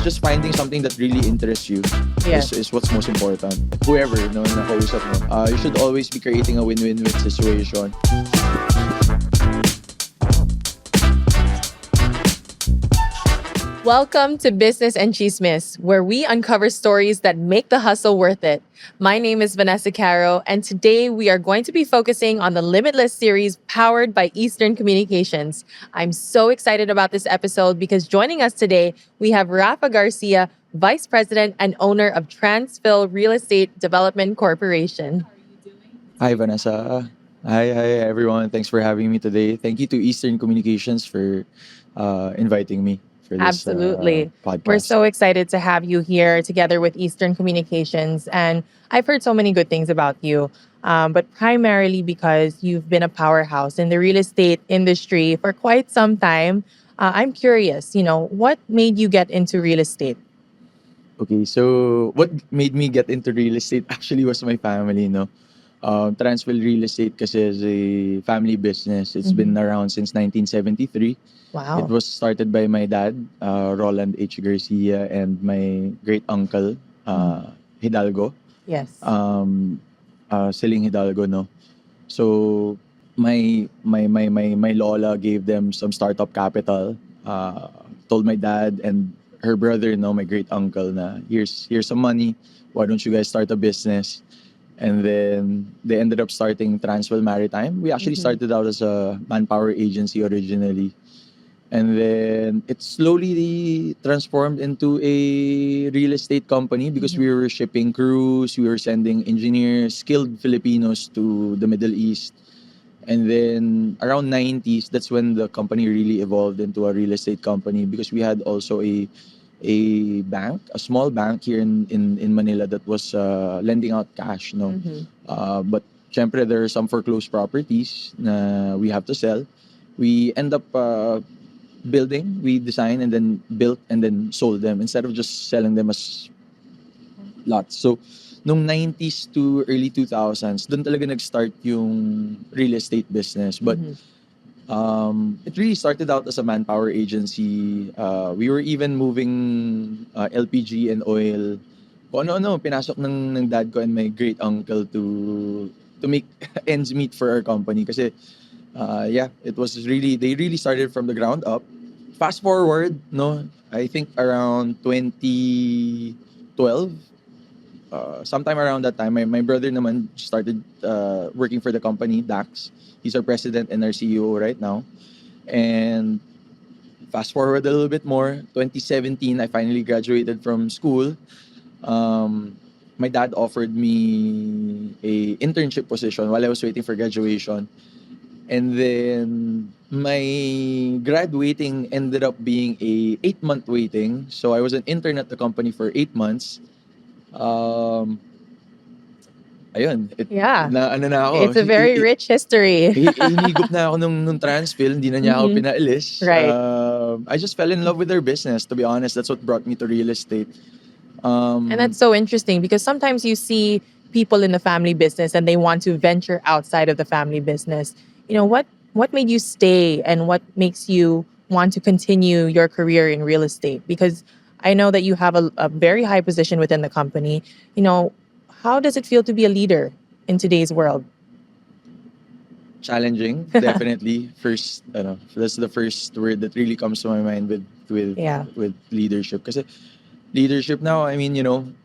just finding something that really interests you Yes. is what's most important. Whoever, no, na nakausap mo, you should always be creating a win-win-win situation. Welcome to Business and Chismis, where we uncover stories that make the hustle worth it. My name is Vanessa Caro, and today we are going to be focusing on the Limitless series powered by Eastern Communications. I'm so excited about this episode because joining us today, we have Rafa Garcia, Vice President and owner of Transphil Real Estate Development Corporation. Hi, Vanessa. Hi, everyone. Thanks for having me today. Thank you to Eastern Communications for inviting me for this Absolutely. podcast. We're so excited to have you here together with Eastern Communications. And I've heard so many good things about you, but primarily because you've been a powerhouse in the real estate industry for quite some time. I'm curious, what made you get into real estate? Okay, so what made me get into real estate actually was my family, no? Transfield Real Estate kasi is a family business. It's been around since 1973. It Wow. was started by my dad, Roland H. Garcia, and my great uncle, Hidalgo, Yes. Siling Hidalgo, no? So my lola gave them some startup capital. Told my dad and her brother, no, my great uncle, na here's some money. Why don't you guys start a business? And then they ended up starting Transwell Maritime. We actually started out as a manpower agency originally. And then it slowly transformed into a real estate company because we were shipping crews, we were sending engineers, skilled Filipinos to the Middle East. And then around 90s, that's when the company really evolved into a real estate company because we had also a bank, a small bank here in Manila that was lending out cash, no. But syempre there are some foreclosed properties na we have to sell. We end up building, we design and then built and then sold them instead of just selling them as lots. So nung 90s to early 2000s, doon talaga nag-start yung real estate business. But it really started out as a manpower agency. We were even moving LPG and oil. Kung ano-ano, pinasok ng dad ko and my great uncle to make ends meet for our company. Kasi, they really started from the ground up. Fast forward, no, I think around 2012, sometime around that time, my brother naman started working for the company, Dax. He's our president and our CEO right now. And fast forward a little bit more, 2017, I finally graduated from school. My dad offered me a internship position while I was waiting for graduation. And then my graduating ended up being a 8-month waiting. So I was an intern at the company for 8 months. Um, ayun, Yeah. na ano na ako. It's a very rich history. Hinigop na ako nung Transfil, hindi na niya ako pinaalis. Right. I just fell in love with their business, to be honest. That's what brought me to real estate. And that's so interesting because sometimes you see people in the family business and they want to venture outside of the family business. What made you stay and what makes you want to continue your career in real estate? Because I know that you have a very high position within the company. How does it feel to be a leader in today's world? Challenging, definitely. That's the first word that really comes to my mind Yeah. with leadership. Kasi leadership now, I mean,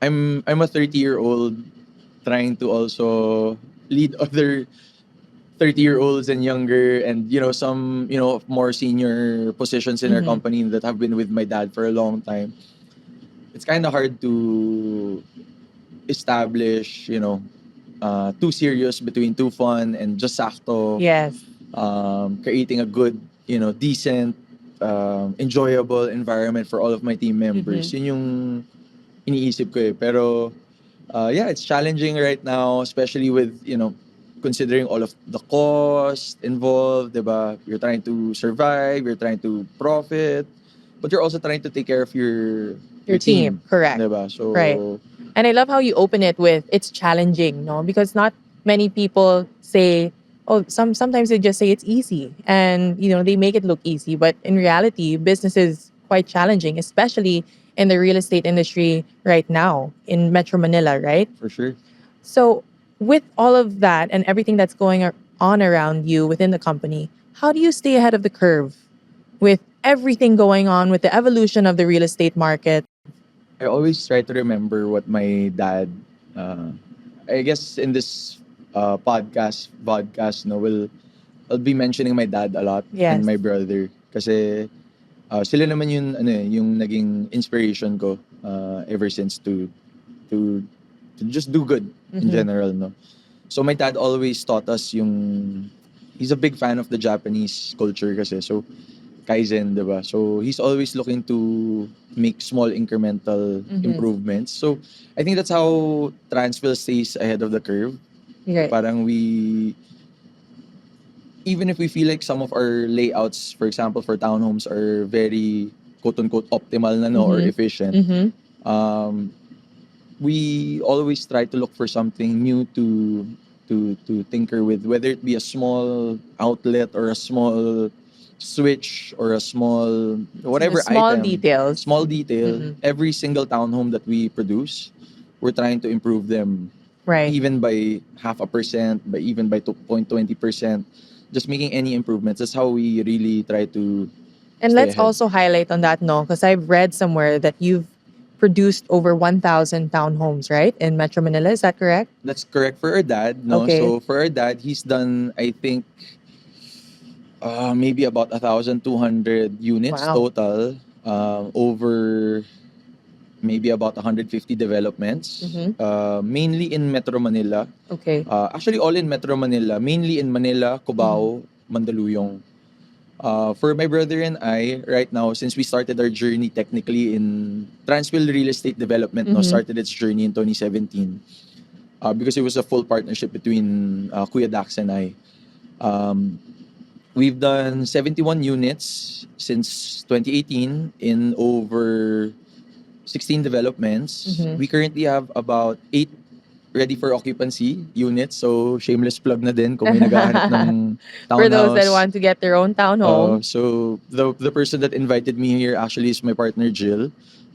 I'm a 30-year-old trying to also lead other 30-year-olds and younger and some more senior positions in our company that have been with my dad for a long time. It's kind of hard to establish too serious between too fun and just sakto. Yes. Creating a good decent enjoyable environment for all of my team members. Yun yung iniisip ko eh. Pero it's challenging right now, especially with considering all of the cost involved, diba? You're trying to survive, you're trying to profit, but you're also trying to take care of your team. Correct. Diba? So, Right. And I love how you open it with it's challenging, no? Because not many people say, oh, sometimes they just say it's easy and they make it look easy. But in reality, business is quite challenging, especially in the real estate industry right now in Metro Manila, right? For sure. So, with all of that and everything that's going on around you within the company, how do you stay ahead of the curve with everything going on with the evolution of the real estate market? I always try to remember what my dad, uh, I guess in this podcast, no, I'll be mentioning my dad a lot and Yes. my brother. Kasi sila naman yung naging inspiration ko ever since to to just do good in Mhm. general, no. So my dad always taught us he's a big fan of the Japanese culture kasi. So Kaizen, 'di ba? So he's always looking to make small incremental Mhm. improvements. So I think that's how Transfil stays ahead of the curve. Right. Parang even if we feel like some of our layouts, for example, for townhomes are very quote unquote optimal na, no, or Mhm. efficient, Mhm. um, we always try to look for something new to tinker with, whether it be a small outlet or a small switch or a small So the whatever small item, details. small detail. Mhm. Every single townhome that we produce, we're trying to improve them Right. even by 0.5%, by even by 2.20%, just making any improvements. That's how we really try to And stay let's ahead. also highlight on that, no, because I've read somewhere that you've produced over 1,000 townhomes, right, in Metro Manila. Is that correct? That's correct for our dad, no? Okay. So for our dad, he's done, I think, maybe about 1,200 units Wow. total, over maybe about 150 developments, Mhm. mainly in Metro Manila. Okay. Actually, all in Metro Manila, mainly in Manila, Cubao, Mandaluyong. For my brother and I, right now, since we started our journey technically in Transfield Real Estate Development, no, Mhm. started its journey in 2017, because it was a full partnership between Kuya Dax and I. Um, we've done 71 units since 2018 in over 16 developments. Mhm. We currently have about 8 ready for occupancy units. So, shameless plug na din kung may naghahanap ng For those that townhouse. want to get their own townhome. So the person that invited me here actually is my partner Jill.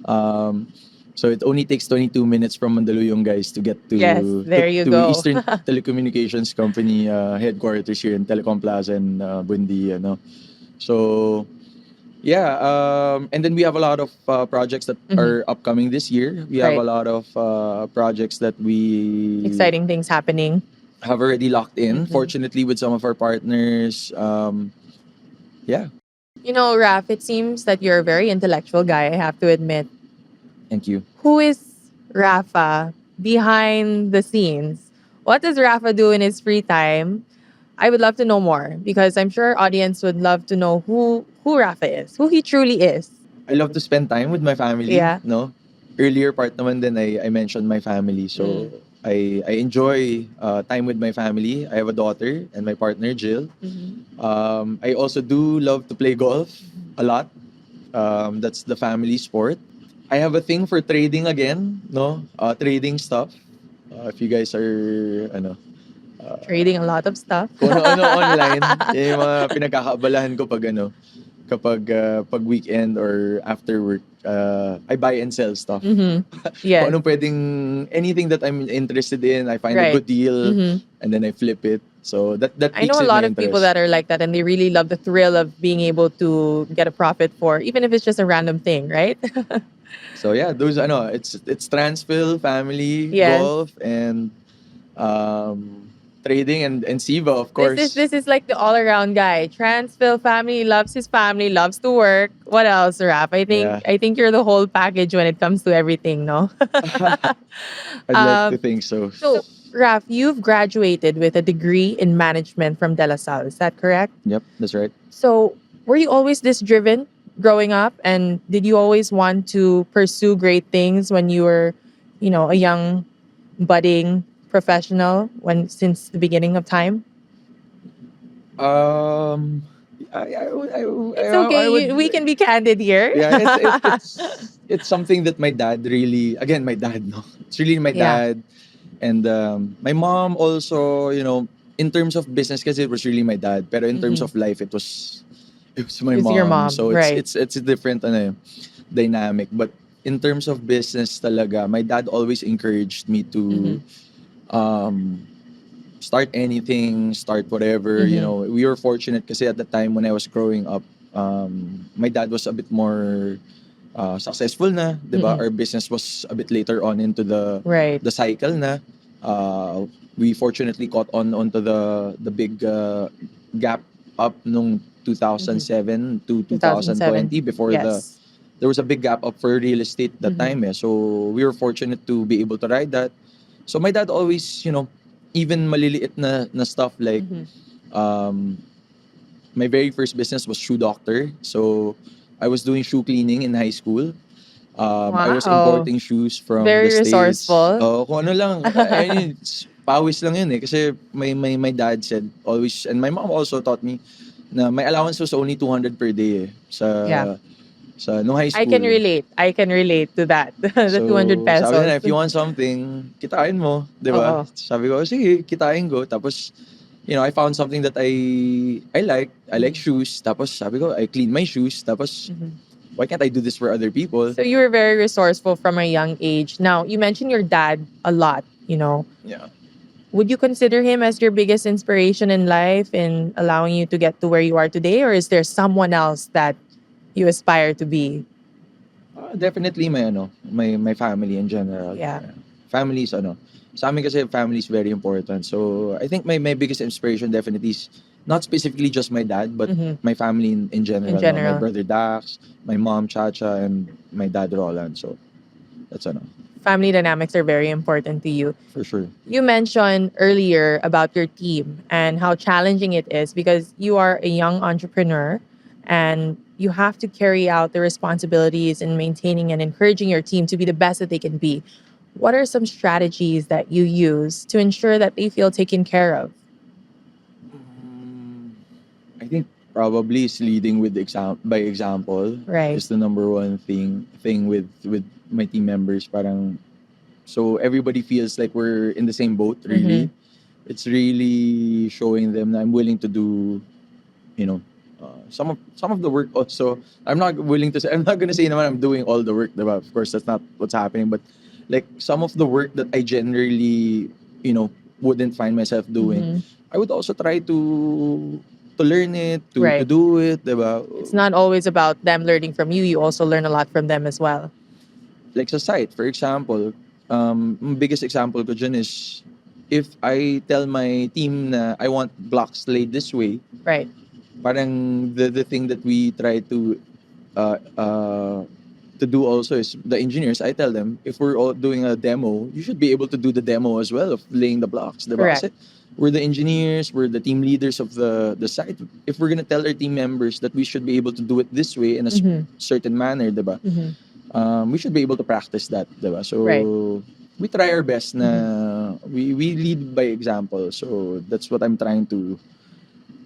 Um, so it only takes 22 minutes from Mandaluyong, guys, to get Yes, there you to go. Eastern Telecommunications Company headquarters here in Telecom Plaza in Buendia, no. So yeah, and then we have a lot of projects that Mhm. are upcoming this year. We have Right. a lot of projects that we Exciting things happening. have already locked in. Mhm. Fortunately, with some of our partners, yeah. You know, Raf, it seems that you're a very intellectual guy, I have to admit. Thank you. Who is Rafa behind the scenes? What does Rafa do in his free time? I would love to know more because I'm sure our audience would love to know who Rafa is, who he truly is. I love to spend time with my family, Yeah. no? Earlier part naman din I mentioned my family. So I enjoy time with my family. I have a daughter and my partner Jill. I also do love to play golf a lot. That's the family sport. I have a thing for trading again, no? Trading stuff. If you guys are Trading a lot of stuff. kung ano online, yung mga pinagkakaabalahan ko pag weekend or after work, I buy and sell stuff. Mhm. Kung Yes. anong pwedeng, anything that I'm interested in, I find a Right. good deal, Mhm. and then I flip it. So that I know piques a in lot my of people interest. that are like that and they really love the thrill of being able to get a profit for, even if it's just a random thing, right? So yeah, those it's Transfil, family, Yes. golf, and trading and SIVA, of course. This is like the all around guy. Transville family, loves his family, loves to work. What else, Rap? Yeah. I think you're the whole package when it comes to everything, no? I'd like to think so. So, Raf, you've graduated with a degree in management from De La Salle. Is that correct? Yep, that's right. So, were you always this driven growing up? And did you always want to pursue great things when you were, a young, budding professional since the beginning of time? Um, I It's okay. would. We can be candid here. Yeah, it's something that my dad really. Again, my dad. No, it's really my Yeah. dad, and my mom also. In terms of business, because it was really my dad. But in terms Mhm. of life, it was my It's your mom. mom, So right. it's a different dynamic. But in terms of business talaga, my dad always encouraged me to um, start anything, start whatever. You know, we were fortunate kasi at the time when I was growing up, my dad was a bit more successful na, 'di ba? Our business was a bit later on into Right. the cycle na. We fortunately caught on onto the big gap up nung 2007 to 2007. 2020 before Yes. there was a big gap up for real estate that time eh. So we were fortunate to be able to ride that. So my dad always, you know, even maliliit na stuff like um my very first business was shoe doctor. So I was doing shoe cleaning in high school. I was Wow. importing shoes from the Very States. resourceful. Kung ano lang. I mean, pawis lang yun eh. Kasi my dad said always, and my mom also taught me na my allowance was only 200 per day eh. Yeah. Nung high I can school. relate. I can relate to that. The 200 So, sabi pesos. nila, if you want something, kitain mo, di ba? Oo. Sabi ko, sige, kitain ko. Tapos, you know, I found something that I like. I like shoes. Tapos, sabi ko, I clean my shoes. Tapos, why can't I do this for other people? So you were very resourceful from a young age. Now, you mentioned your dad a lot, you know. Yeah. Would you consider him as your biggest inspiration in life in allowing you to get to where you are today? Or is there someone else that you aspire to be? Definitely my family in general. Yeah. Family is sa amin kasi family is very important. So I think my biggest inspiration definitely is not specifically just my dad, but my family in general. In general. My brother Dax, my mom Chacha, and my dad Roland. So that's Family dynamics are very important to you. for sure. You mentioned earlier about your team and how challenging it is because you are a young entrepreneur and you have to carry out the responsibilities in maintaining and encouraging your team to be the best that they can be. What are some strategies that you use to ensure that they feel taken care of? I think probably is leading with by example. Right. Is the number one thing with my team members. Parang so everybody feels like we're in the same boat. Really, it's really showing them that I'm willing to do, you know, some of the work. Also, I'm not willing to say. I'm not gonna say naman I'm doing all the work. Diba? Of course, that's not what's happening. But like some of the work that I generally, you know, wouldn't find myself doing, I would also try to learn it, to Right. do it, diba? It's not always about them learning from you. You also learn a lot from them as well. Like sa site, for example, biggest example ko dyan is if I tell my team na I want blocks laid this way, Right. parang the thing that we try to do also is the engineers, I tell them, if we're all doing a demo, you should be able to do the demo as well of laying the blocks, diba? Correct. Kasi we're the engineers, we're the team leaders of the site. If we're gonna tell our team members that we should be able to do it this way in a certain manner, diba? We should be able to practice that, diba? So Right. we try our best na we lead by example. So that's what I'm trying to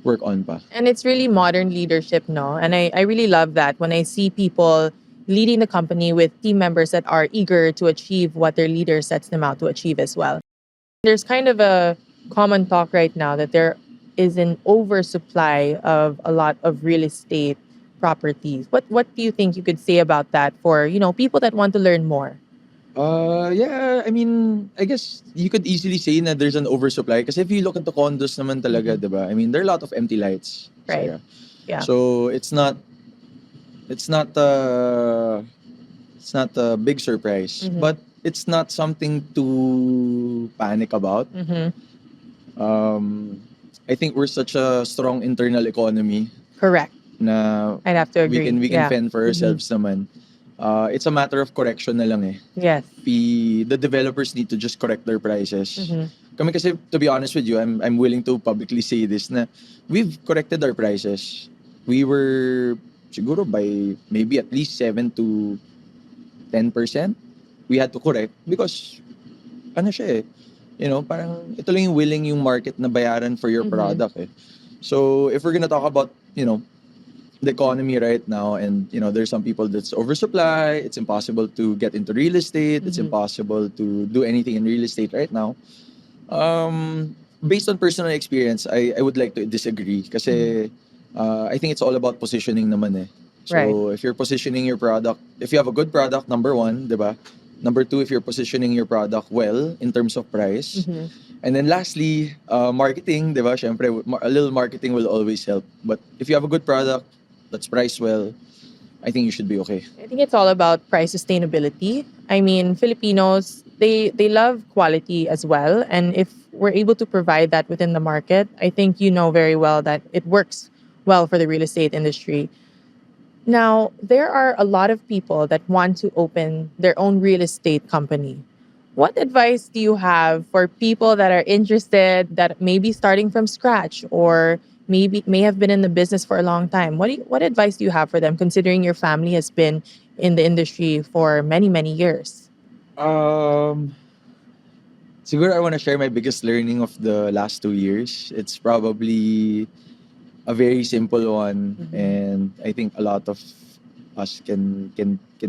work on pa. And it's really modern leadership, no? And I really love that when I see people leading the company with team members that are eager to achieve what their leader sets them out to achieve as well. There's kind of a common talk right now that there is an oversupply of a lot of real estate properties. What do you think you could say about that for, you know, people that want to learn more? Yeah, I mean, I guess you could easily say na there's an oversupply kasi if you look at the condos naman talaga, diba? I mean, there are a lot of empty lights. Right. Sarah. Yeah. So it's not a big surprise, but it's not something to panic about. I think we're such a strong internal economy Correct. na I'd have to agree. we can Yeah. fend for ourselves naman. It's a matter of correction na lang eh. Yes. The developers need to just correct their prices. Kami kasi, to be honest with you, I'm willing to publicly say this na we've corrected our prices. We were siguro by maybe at least 7 to 10%. We had to correct because ano siya eh, you know, parang ito lang yung willing yung market na bayaran for your product eh. So if we're gonna talk about, you know, the economy right now, and you know, there's some people that's oversupply, it's impossible to get into real estate, it's impossible to do anything in real estate right now. Based on personal experience, I would like to disagree kasi I think it's all about positioning naman eh. Right. So if you're positioning your product, if you have a good product, number one, diba? Number two, if you're positioning your product well in terms of price. Mhm. And then lastly, marketing, diba? Syempre, a little marketing will always help. But if you have a good product that's priced well, I think you should be okay. I think it's all about price sustainability. I mean, Filipinos, they love quality as well, and if we're able to provide that within the market, I think you know very well that it works well for the real estate industry. Now, there are a lot of people that want to open their own real estate company. What advice do you have for people that are interested, that may be starting from scratch, or maybe may have been in the business for a long time? What advice do you have for them, considering your family has been in the industry for many, many years? Um, Siguro I want to share my biggest learning of the last 2 years. It's probably a very simple one, Mhm. and I think a lot of us can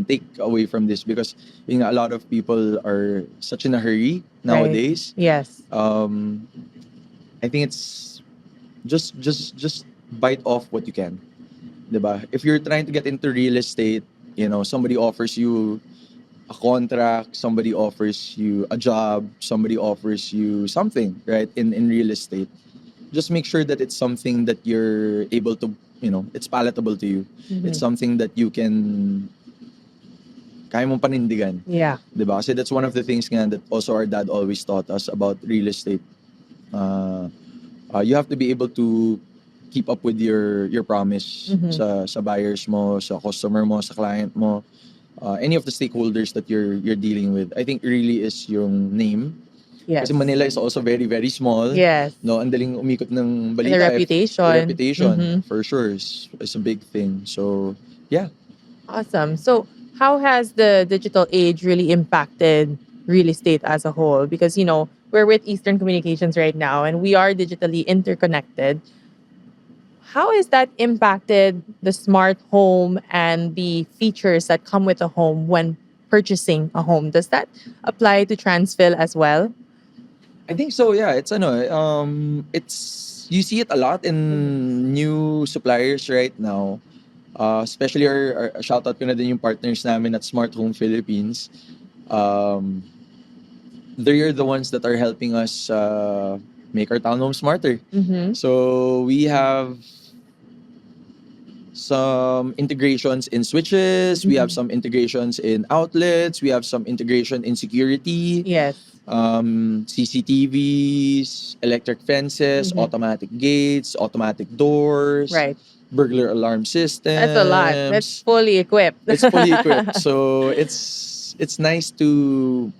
take away from this because a lot of people are such in a hurry Right. nowadays. Yes. I think it's just bite off what you can, diba? If you're trying to get into real estate, somebody offers you a contract, somebody offers you a job, somebody offers you something, right? In real estate, just make sure that it's something that you're able to, it's palatable to you. It's Mhm. something that you can kaya mong panindigan, Yeah. 'di ba? Kasi that's one of the things nga that also our dad always taught us about real estate. Uh, you have to be able to keep up with your promise Mhm. sa buyers mo, sa customer mo, sa client mo, any of the stakeholders that you're dealing with. I think really is yung name. Yes. Kasi Manila is also very, very small. Yes. No, ang daling umikot ng And the balita. reputation. The reputation, Mhm. for sure, is a big thing. So, yeah. Awesome. So, how has the digital age really impacted real estate as a whole? Because, we're with Eastern Communications right now and we are digitally interconnected. How has that impacted the smart home and the features that come with a home when purchasing a home? Does that apply to Transfil as well? I think so, yeah. It's you see it a lot in new suppliers right now. Especially our shout out ko na din yung partners namin at Smart Home Philippines. Um, they're the ones that are helping us make our townhome smarter. Mm-hmm. So we have some integrations in switches, we have some integrations in outlets, we have some integration in security, Yes. CCTVs, electric fences, automatic gates, automatic doors, Right. burglar alarm systems. That's a lot. That's fully equipped. It's fully equipped. So it's nice to,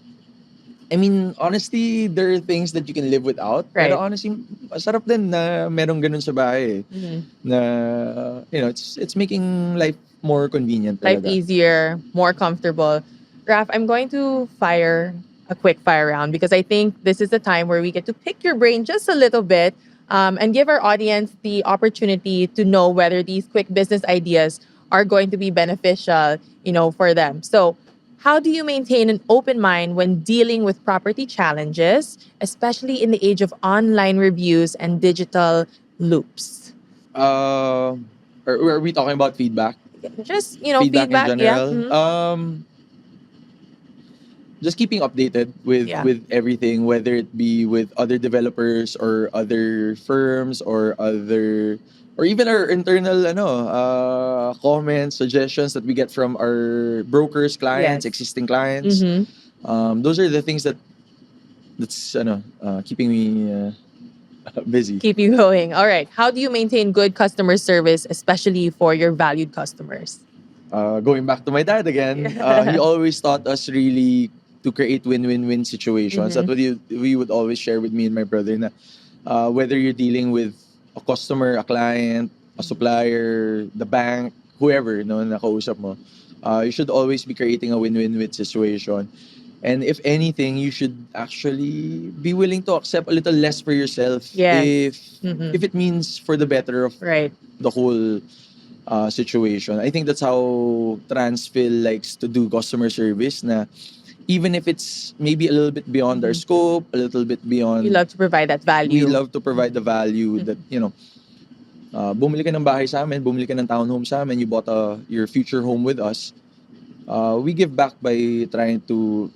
I mean, honestly, there are things that you can live without. Right. Pero honestly, masarap din na merong ganun sa bahay. Mhm. Na, it's making life more convenient Life talaga. easier, more comfortable. Raf, I'm going to fire a quick fire round because I think this is the time where we get to pick your brain just a little bit, and give our audience the opportunity to know whether these quick business ideas are going to be beneficial, for them. So, how do you maintain an open mind when dealing with property challenges, especially in the age of online reviews and digital loops? Are we talking about feedback? Just, Feedback in feedback. Yeah. general? Mhm. Just keeping updated with Yeah. with everything, whether it be with other developers or other firms or even our internal comments, suggestions that we get from our brokers, clients, Yes. existing clients. Mhm. Those are the things that's keeping me busy. Keep you going. All right. How do you maintain good customer service, especially for your valued customers? Going back to my dad again, he always taught us really to create win-win-win situations. That's what we would always share with me and my brother. Na, whether you're dealing with a customer, a client, a supplier, the bank, whoever, no, nakausap mo, you should always be creating a win-win-win situation. And if anything, you should actually be willing to accept a little less for yourself Yes. if it means for the better of Right. the whole situation. I think that's how Transfil likes to do customer service. Na even if it's maybe a little bit beyond our scope, a little bit beyond, You love to provide that value. we love to provide the value that bumili ka ng bahay sa amin, bumili ka ng townhome sa amin, you bought your future home with us. We give back by trying to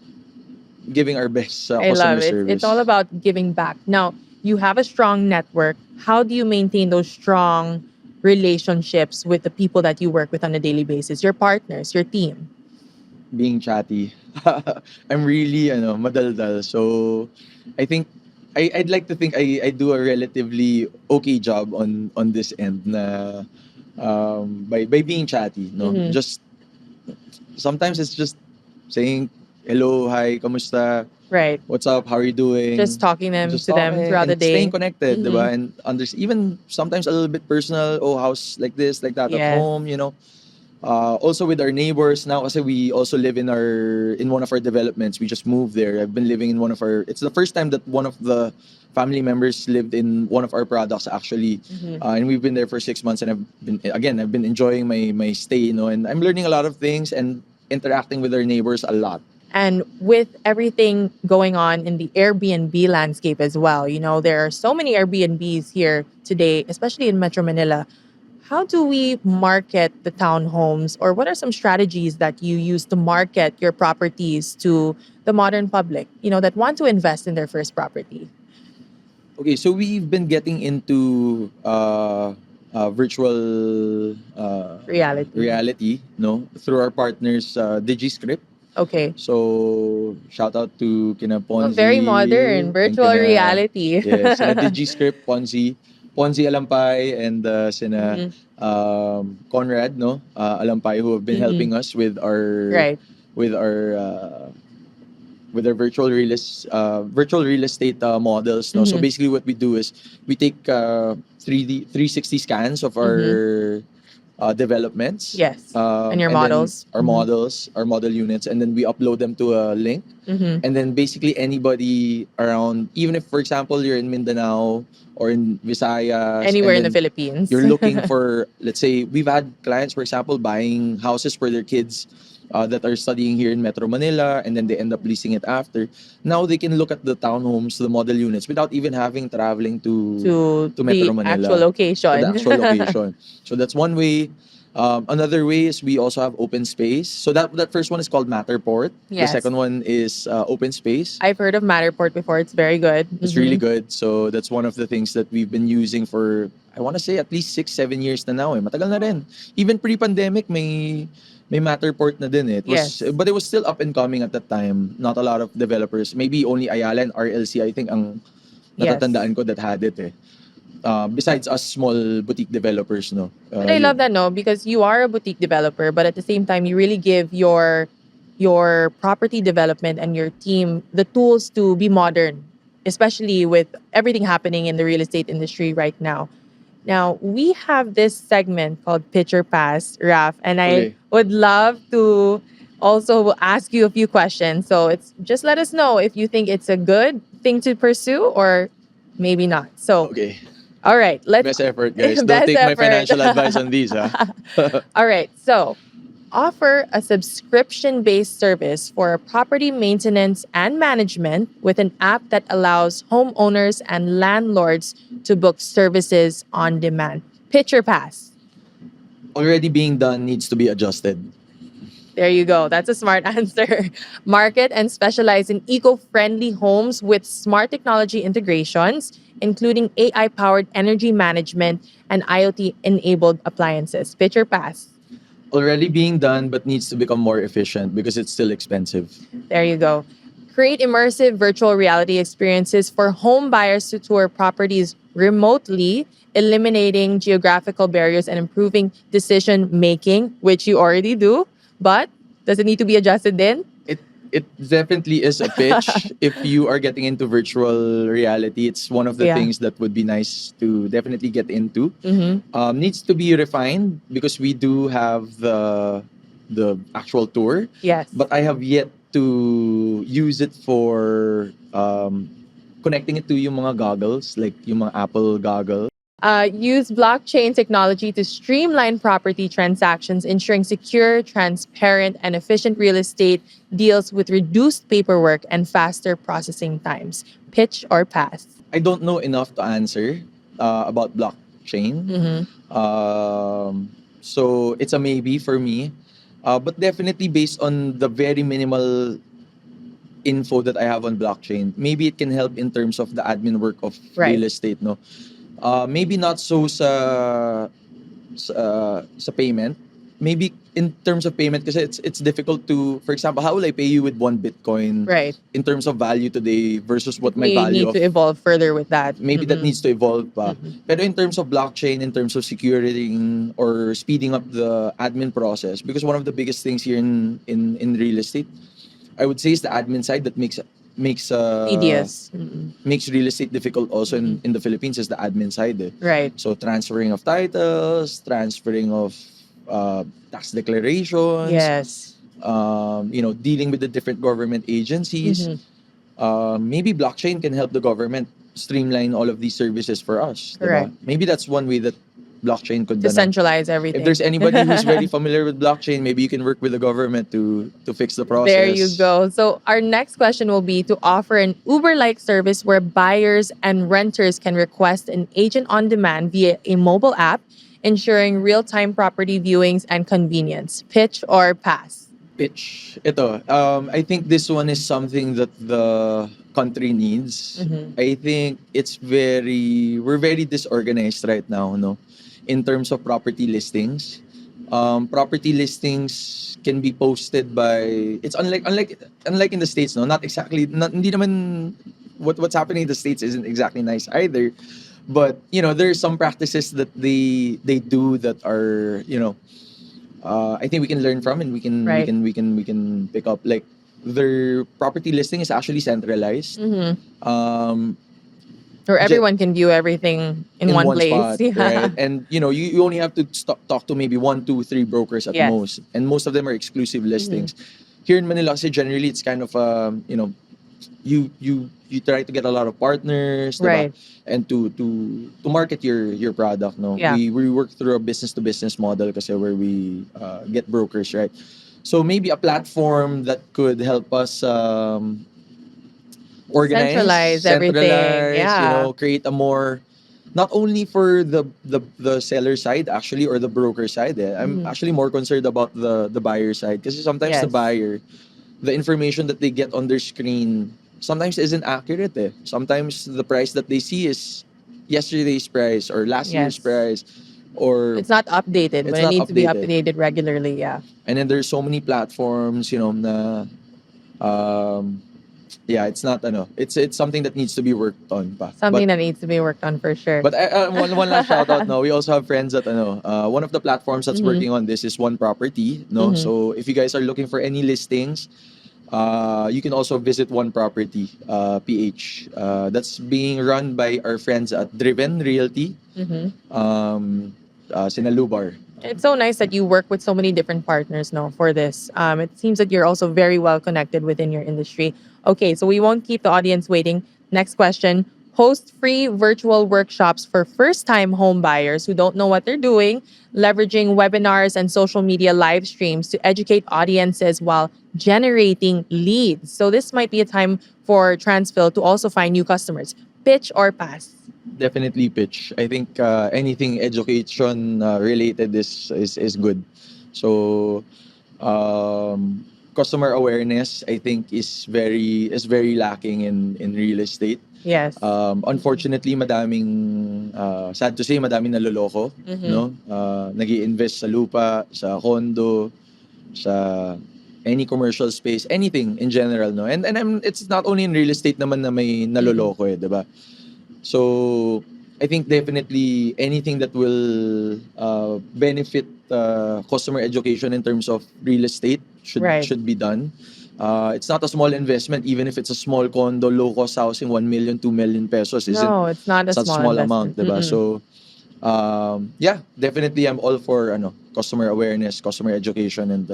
giving our best sa I customer love it. It's service. all about giving back. Now, you have a strong network. How do you maintain those strong relationships with the people that you work with on a daily basis, your partners, your team? Being chatty. I'm really madaldal. So I think I'd like to think I do a relatively okay job on this end na by being chatty, no? Mhm. Just sometimes it's just saying hello, hi, kamusta? Right. What's up? How are you doing? Just talking them Just to them talking throughout the and staying day. connected, Mhm. diba? And even sometimes a little bit personal. Oh, how's like this, like that at Yes. home, Also with our neighbors now, kasi we also live in one of our developments. We just moved there. I've been living in one of our. It's the first time that one of the family members lived in one of our products actually, Mhm. and we've been there for 6 months. And I've been enjoying my stay, and I'm learning a lot of things and interacting with our neighbors a lot. And with everything going on in the Airbnb landscape as well, there are so many Airbnbs here today, especially in Metro Manila. How do we market the townhomes, or what are some strategies that you use to market your properties to the modern public, that want to invest in their first property? Okay, so we've been getting into virtual reality, no, through our partners, DigiScript. Okay. So shout out to kina Oh, Ponzi very modern, and virtual reality. yes, sina DigiScript, Ponzi Alampay, and sina Mhm. Conrad, no, Alampay, who have been Mhm. helping us Right. with our virtual real estate models, no. So Mhm. basically what we do is we take 360 scans of our developments, Yes. And your and then models. our Mhm. models, our model units, and then we upload them to a link. Mhm. And then basically anybody around, even if for example you're in Mindanao or in Visayas, Anywhere in and the then Philippines. you're looking for, let's say, we've had clients, for example, buying houses for their kids that are studying here in Metro Manila, and then they end up leasing it after. Now they can look at the townhomes, the model units, without even having traveling to to Metro the actual Manila, to the location. actual location. So that's one way. Another way is we also have open space. So that first one is called Matterport. The Yes. second one is open space. I've heard of Matterport before. It's very good. It's really Mhm. good. So that's one of the things that we've been using for, I want to say, at least 6-7 years na now. Matagal na rin. Even pre-pandemic, may Matterport na din. It was, Yes. but it was still up and coming at that time. Not a lot of developers. Maybe only Ayala and RLC, I think, ang Yes. natatandaan ko that had it. Besides us small boutique developers, no. But I love that, no, because you are a boutique developer, but at the same time, you really give your property development and your team the tools to be modern, especially with everything happening in the real estate industry right now. Now, we have this segment called Pitcher Pass, Raf, and I Okay. would love to also ask you a few questions. So it's just let us know if you think it's a good thing to pursue or maybe not. So, Okay. all right, let's Best effort, guys. Don't Best take my effort. financial advice on these, ha? All right. So, offer a subscription based service for property maintenance and management with an app that allows homeowners and landlords to book services on demand. Picture Pass. Already being done needs to be adjusted. There you go. That's a smart answer. Market and specialize in eco friendly homes with smart technology integrations, including AI powered energy management and IoT enabled appliances. Picture Pass. Already being done, but needs to become more efficient because it's still expensive. There you go. Create immersive virtual reality experiences for home buyers to tour properties remotely, eliminating geographical barriers and improving decision making, which you already do. But does it need to be adjusted then? It definitely is a pitch. If you are getting into virtual reality, it's one of the Yeah. things that would be nice to definitely get into. Mm-hmm. Needs to be refined because we do have the actual tour, Yes. but I have yet to use it for connecting it to yung mga goggles, like yung mga Apple goggles. Use blockchain technology to streamline property transactions, ensuring secure, transparent, and efficient real estate deals with reduced paperwork and faster processing times. Pitch or pass? I don't know enough to answer about blockchain blockchain. Mhm. So it's a maybe for me. But definitely based on the very minimal info that I have on blockchain, maybe it can help in terms of the admin work of Right. real estate, no? Maybe not so sa payment. Maybe in terms of payment kasi it's difficult to, for example, how will I pay you with 1 Bitcoin Right. in terms of value today versus what my We value need of, to evolve further with that. maybe that needs to evolve pa. Mm-mm. Pero in terms of blockchain, in terms of securing or speeding up the admin process, because one of the biggest things here in real estate, I would say, is the admin side that makes Tedious. Mm-mm. makes real estate difficult also Mhm. in the Philippines, is the admin side. Right. So transferring of titles, transferring of tax declarations, Yes. dealing with the different government agencies. Mhm. Maybe blockchain can help the government streamline all of these services for us. Correct. Diba? Maybe that's one way that blockchain could, To centralize everything. if there's anybody who's very familiar with blockchain, maybe you can work with the government to fix the process. There you go. So our next question will be to offer an Uber-like service where buyers and renters can request an agent on demand via a mobile app, ensuring real-time property viewings and convenience. Pitch or pass? Pitch. Ito, I think this one is something that the country needs. Mhm. I think we're very disorganized right now, no? In terms of property listings. Property listings can be posted by, it's unlike in the States, no? Not exactly, hindi naman, what's happening in the States isn't exactly nice either. But, there are some practices that they do that are, I think we can learn from, and Right. we can pick up. Like, their property listing is actually centralized. Mhm. Um, Where everyone can view everything in one place. spot, Yeah. right? And you only have to talk to maybe 1, 2, 3 brokers at Yes. most, and most of them are exclusive listings. Here in Manila, kasi generally it's kind of you try to get a lot of partners, diba? Right. And to market your product, no? Yeah. We work through a business to business model kasi, where we get brokers, right? So maybe a platform that could help us organize, Centralize everything, yeah. create a more, not only for the seller side actually, or the broker side. I'm actually more concerned about the buyer side, kasi sometimes the Yes. buyer, the information that they get on their screen sometimes isn't accurate. Sometimes the price that they see is yesterday's price or last year's Yes. price, or It's not updated It's when not it needs to be updated. updated regularly. Yeah. and then there's so many platforms, na it's not it's something that needs to be worked on pa. Something that needs to be worked on for sure. But one last shout out. No, we also have friends that one of the platforms that's Mhm. working on this is One Property. No, Mhm. so if you guys are looking for any listings, you can also visit One Property PH. That's being run by our friends at Driven Realty. Mhm. Sina Lubar. It's so nice that you work with so many different partners, no, for this. It seems that you're also very well connected within your industry. Okay, so we won't keep the audience waiting. Next question. Host free virtual workshops for first-time home buyers who don't know what they're doing, leveraging webinars and social media live streams to educate audiences while generating leads. So this might be a time for Transfill to also find new customers. Pitch or pass? Definitely pitch. I think anything education related is good. So customer awareness, I think, is very lacking in real estate. Yes. Unfortunately, sad to say, madaming naloloko, Mhm. no? Nag-i-invest sa lupa, sa condo, sa any commercial space, anything in general, no? And it's not only in real estate naman na may naloloko, diba? So I think definitely anything that will benefit customer education in terms of real estate Right. should be done. It's not a small investment, even if it's a small condo, low cost housing, 1 million, 2 million pesos No, it's not a it's not a small small amount, diba? investment. So definitely I'm all for customer awareness, customer education, and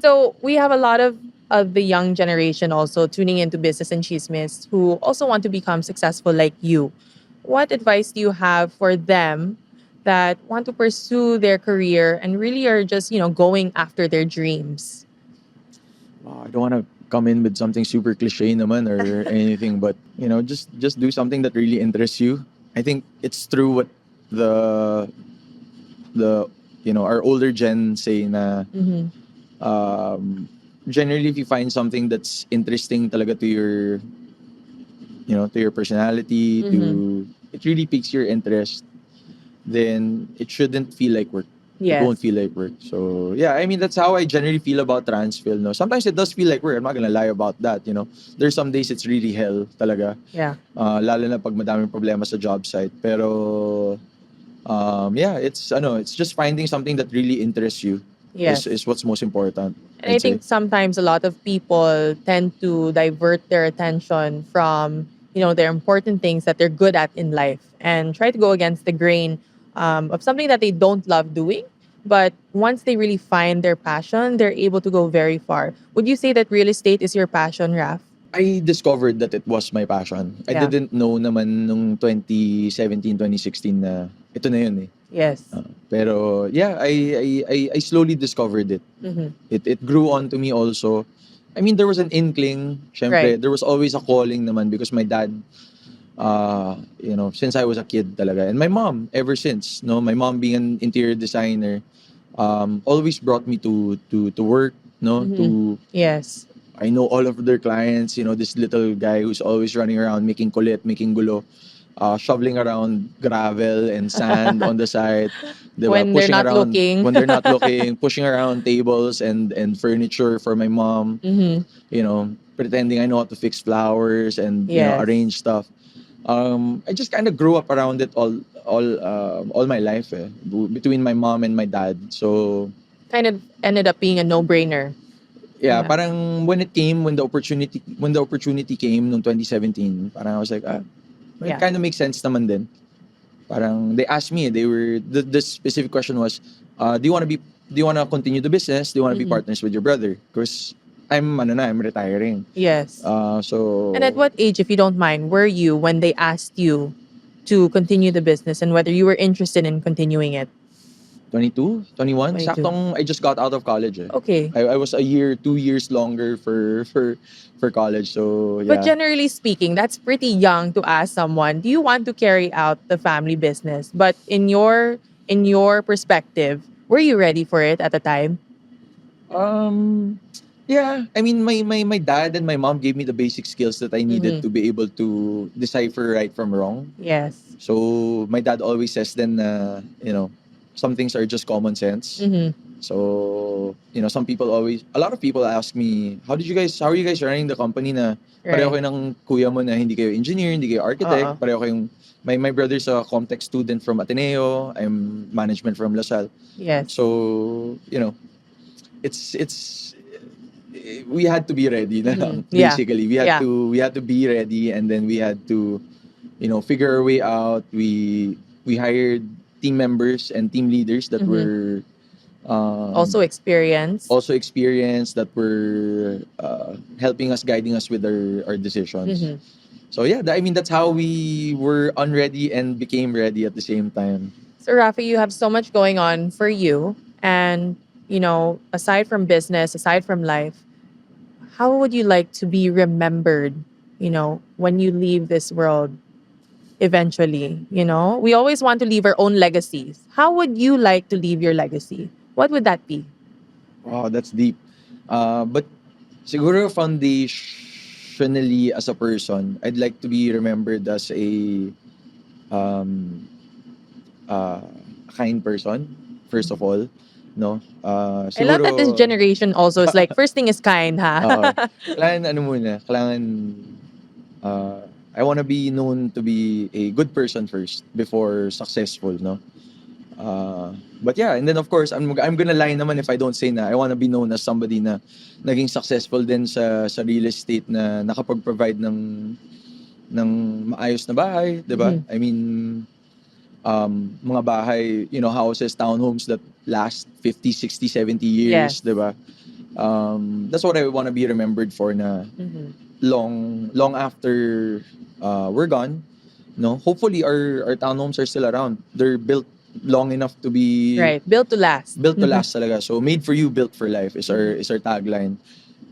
So we have a lot of the young generation also tuning into Business and Chismis who also want to become successful like you. What advice do you have for them that want to pursue their career and really are just, going after their dreams? I don't want to come in with something super cliche naman or anything, but just do something that really interests you. I think it's through the our older gen say na Mhm. generally if you find something that's interesting talaga to your to your personality, to it really piques your interest, then it shouldn't feel like work. It won't Yes. feel like work. So yeah, I mean that's how I generally feel about Transfil. No, sometimes it does feel like work. I'm not gonna lie about that. There's some days it's really hell talaga. Yeah. Lalo na pag madaming problema sa job site. Pero yeah, it's just finding something that really interests you Yes. is what's most important. And I I'd say. think sometimes a lot of people tend to divert their attention from, their important things that they're good at in life and try to go against the grain of something that they don't love doing. But once they really find their passion, they're able to go very far. Would you say that real estate is your passion, Raf? I discovered that it was my passion. I Yeah. didn't know naman nung 2017, 2016 na ito na yun eh. Yes. Pero yeah, I slowly discovered it. Mhm. It grew on to me also. I mean, there was an inkling. Syempre, Right. there was always a calling naman because my dad, since I was a kid talaga. And my mom, ever since, no, my mom being an interior designer, always brought me to work, no, to Yes. I know all of their clients, this little guy who's always running around making kulit, making gulo, shoveling around gravel and sand on the side, diba? When they're not looking. When they're not looking, pushing around tables and furniture for my mom, Mhm. pretending I know how to fix flowers and Yes. arrange stuff. I just kind of grew up around it all my life between my mom and my dad. So Kind of ended up being a no-brainer. yeah, Yeah. parang when the opportunity came nung 2017, parang I was like, it Yeah. kind of makes sense naman din. Parang they asked me, the specific question was, do you want to continue the business? Do you want to be partners with your brother? Because I'm retiring. Yes. So And at what age, if you don't mind, were you when they asked you to continue the business and whether you were interested in continuing it? 22, 21? 22. Saktong I just got out of college. Okay. I was 2 years longer for college. So yeah. But generally speaking, that's pretty young to ask someone, do you want to carry out the family business? But in your perspective, were you ready for it at the time? Yeah, I mean my dad and my mom gave me the basic skills that I needed to be able to decipher right from wrong. Yes. So my dad always says then some things are just common sense. So, a lot of people ask me, how are you guys running the company na pareho kayo ng kuya mo na hindi kayo engineer, hindi kayo architect, pareho kayong, my brother's a Comtech student from Ateneo, I'm management from LaSalle. Yes. So, it's we had to be ready na lang, Yeah. basically. We had to be ready, and then we had to, figure our way out. We hired team members and team leaders that were Also experienced. that were helping us, guiding us with our decisions. So yeah, I mean that's how we were unready and became ready at the same time. So, Rafi, you have so much going on for you. And, aside from business, aside from life, how would you like to be remembered, when you leave this world eventually? We always want to leave our own legacies. How would you like to leave your legacy? What would that be? Wow, that's deep. But siguro foundationally as a person, I'd like to be remembered as a kind person, first of all. No? I love that this generation also is like, first thing is kind, ha? Kailangan I want to be known to be a good person first before successful, no? But yeah, and then of course, I'm gonna lie naman if I don't say na I want to be known as somebody na naging successful din sa real estate na nakapag-provide ng maayos na bahay, 'di ba? I mean, mga bahay, houses, townhomes that last 50, 60, 70 years, Yes. 'di ba? That's what I want to be remembered for na long after we're gone, no? Hopefully our townhomes are still around. They're built long enough to be Right. Built to last. built to last talaga. So made for you, built for life is our tagline.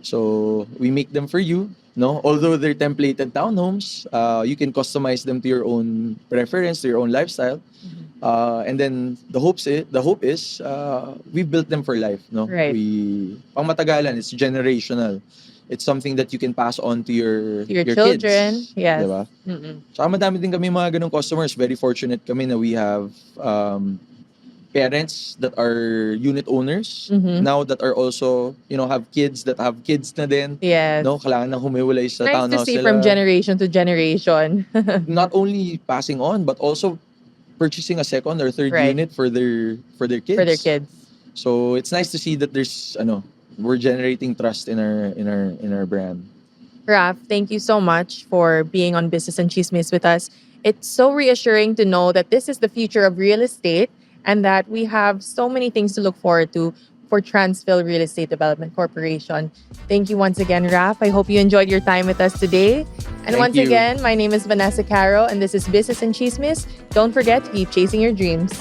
So we make them for you, no? Although they're templated townhomes, you can customize them to your own preference, to your own lifestyle. And then the hope is we built them for life, no? Right. Pangmatagalan, it's generational. It's something that you can pass on to your Your children. kids. Yes. Diba? Mm-mm. Tsaka madami din kami mga ganung customers. Very fortunate kami na we have parents that are unit owners Mhm. now that are also, have kids that have kids na din. Yes. No, kailangan nang humiwalay sa Nice to townhouse see sila. from generation to generation. Not only passing on, but also purchasing a second or third Right. unit for their kids. For their kids. So it's nice to see that we're generating trust in our brand. Raf, thank you so much for being on Business and Chismes with us. It's so reassuring to know that this is the future of real estate and that we have so many things to look forward to for Transphil Real Estate Development Corporation. Thank you once again, Raf. I hope you enjoyed your time with us today. And Thank once you. again, my name is Vanessa Caro and this is Business and Chismes. Don't forget to keep chasing your dreams.